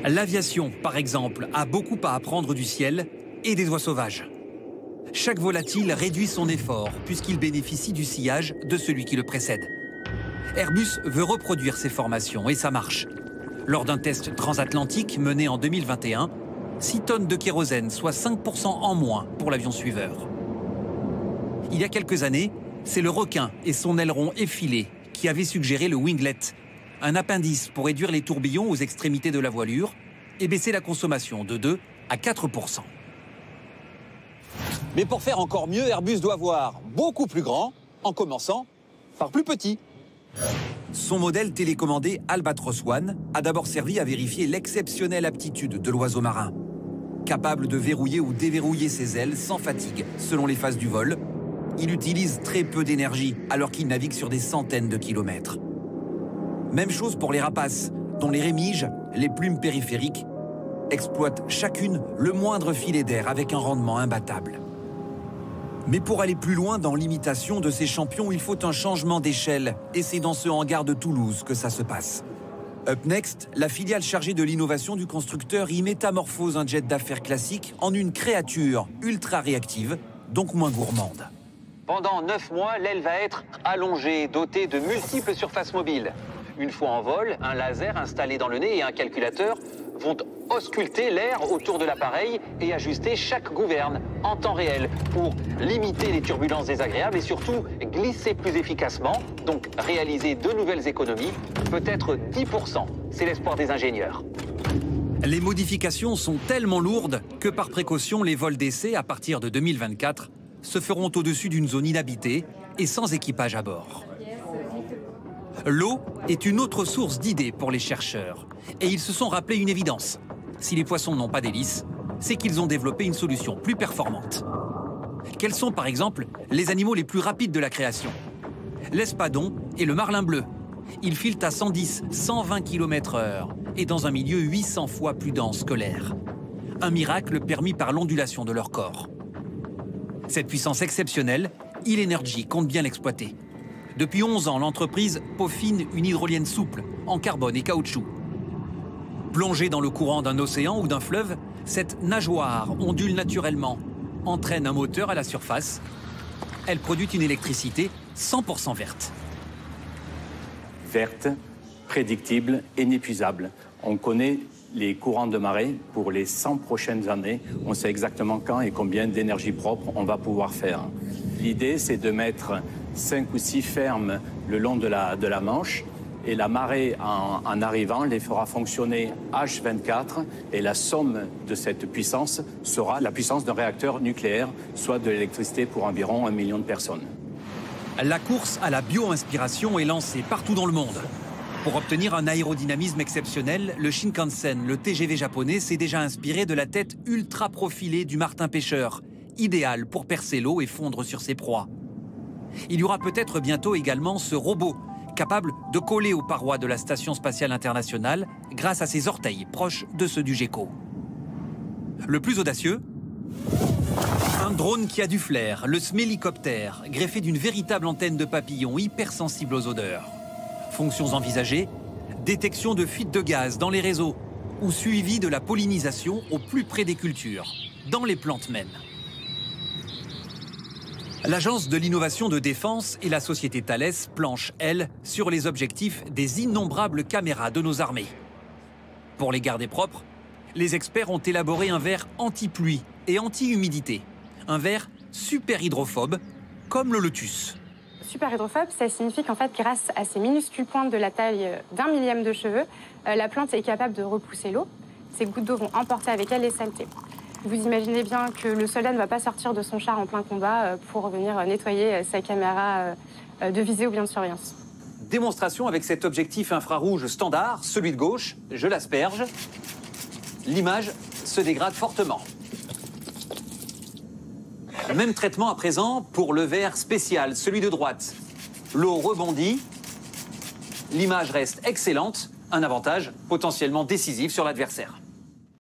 L'aviation, par exemple, a beaucoup à apprendre du ciel et des oies sauvages. Chaque volatile réduit son effort puisqu'il bénéficie du sillage de celui qui le précède. Airbus veut reproduire ces formations et ça marche. Lors d'un test transatlantique mené en 2021, 6 tonnes de kérosène, soit 5% en moins pour l'avion suiveur. Il y a quelques années, c'est le requin et son aileron effilé qui avaient suggéré le winglet, un appendice pour réduire les tourbillons aux extrémités de la voilure et baisser la consommation de 2 à 4%. Mais pour faire encore mieux, Airbus doit voir beaucoup plus grand, en commençant par plus petit. Son modèle télécommandé Albatros One a d'abord servi à vérifier l'exceptionnelle aptitude de l'oiseau marin. Capable de verrouiller ou déverrouiller ses ailes sans fatigue, selon les phases du vol, il utilise très peu d'énergie alors qu'il navigue sur des centaines de kilomètres. Même chose pour les rapaces, dont les rémiges, les plumes périphériques, exploitent chacune le moindre filet d'air avec un rendement imbattable. Mais pour aller plus loin dans l'imitation de ces champions, il faut un changement d'échelle, et c'est dans ce hangar de Toulouse que ça se passe. Up Next, la filiale chargée de l'innovation du constructeur y métamorphose un jet d'affaires classique en une créature ultra réactive, donc moins gourmande. Pendant 9 mois, l'aile va être allongée, dotée de multiples surfaces mobiles. Une fois en vol, un laser installé dans le nez et un calculateur vont ausculter l'air autour de l'appareil et ajuster chaque gouverne en temps réel pour limiter les turbulences désagréables et surtout glisser plus efficacement, donc réaliser de nouvelles économies, peut-être 10%. C'est l'espoir des ingénieurs. Les modifications sont tellement lourdes que par précaution, les vols d'essai à partir de 2024 se feront au-dessus d'une zone inhabitée et sans équipage à bord. L'eau est une autre source d'idées pour les chercheurs. Et ils se sont rappelé une évidence. Si les poissons n'ont pas d'hélice, c'est qu'ils ont développé une solution plus performante. Quels sont par exemple les animaux les plus rapides de la création? L'espadon et le marlin bleu. Ils filent à 110-120 km/h et dans un milieu 800 fois plus dense que l'air. Un miracle permis par l'ondulation de leur corps. Cette puissance exceptionnelle, Hill Energy compte bien l'exploiter. Depuis 11 ans, l'entreprise peaufine une hydrolienne souple, en carbone et caoutchouc. Plongée dans le courant d'un océan ou d'un fleuve, cette nageoire ondule naturellement, entraîne un moteur à la surface. Elle produit une électricité 100% verte. Verte, prédictible, inépuisable. On connaît les courants de marée pour les 100 prochaines années. On sait exactement quand et combien d'énergie propre on va pouvoir faire. L'idée, c'est de mettre 5 ou 6 fermes le long de la Manche et la marée, en arrivant, les fera fonctionner H24 et la somme de cette puissance sera la puissance d'un réacteur nucléaire, soit de l'électricité pour environ 1 million de personnes. La course à la bio-inspiration est lancée partout dans le monde. Pour obtenir un aérodynamisme exceptionnel, le Shinkansen, le TGV japonais, s'est déjà inspiré de la tête ultra profilée du martin-pêcheur, idéal pour percer l'eau et fondre sur ses proies. Il y aura peut-être bientôt également ce robot, capable de coller aux parois de la Station spatiale internationale grâce à ses orteils proches de ceux du gecko. Le plus audacieux, un drone qui a du flair, le Smellicoptère, greffé d'une véritable antenne de papillon hypersensible aux odeurs. Fonctions envisagées, détection de fuites de gaz dans les réseaux ou suivi de la pollinisation au plus près des cultures, dans les plantes mêmes. L'Agence de l'innovation de défense et la société Thales planchent, elles, sur les objectifs des innombrables caméras de nos armées. Pour les garder propres, les experts ont élaboré un verre anti-pluie et anti-humidité. Un verre super hydrophobe, comme le lotus. Super hydrophobe, ça signifie qu'en fait, grâce à ces minuscules pointes de la taille d'1 millième de cheveux, la plante est capable de repousser l'eau. Ces gouttes d'eau vont emporter avec elles les saletés. Vous imaginez bien que le soldat ne va pas sortir de son char en plein combat pour venir nettoyer sa caméra de visée ou bien de surveillance. Démonstration avec cet objectif infrarouge standard, celui de gauche, je l'asperge. L'image se dégrade fortement. Même traitement à présent pour le verre spécial, celui de droite. L'eau rebondit, l'image reste excellente, un avantage potentiellement décisif sur l'adversaire.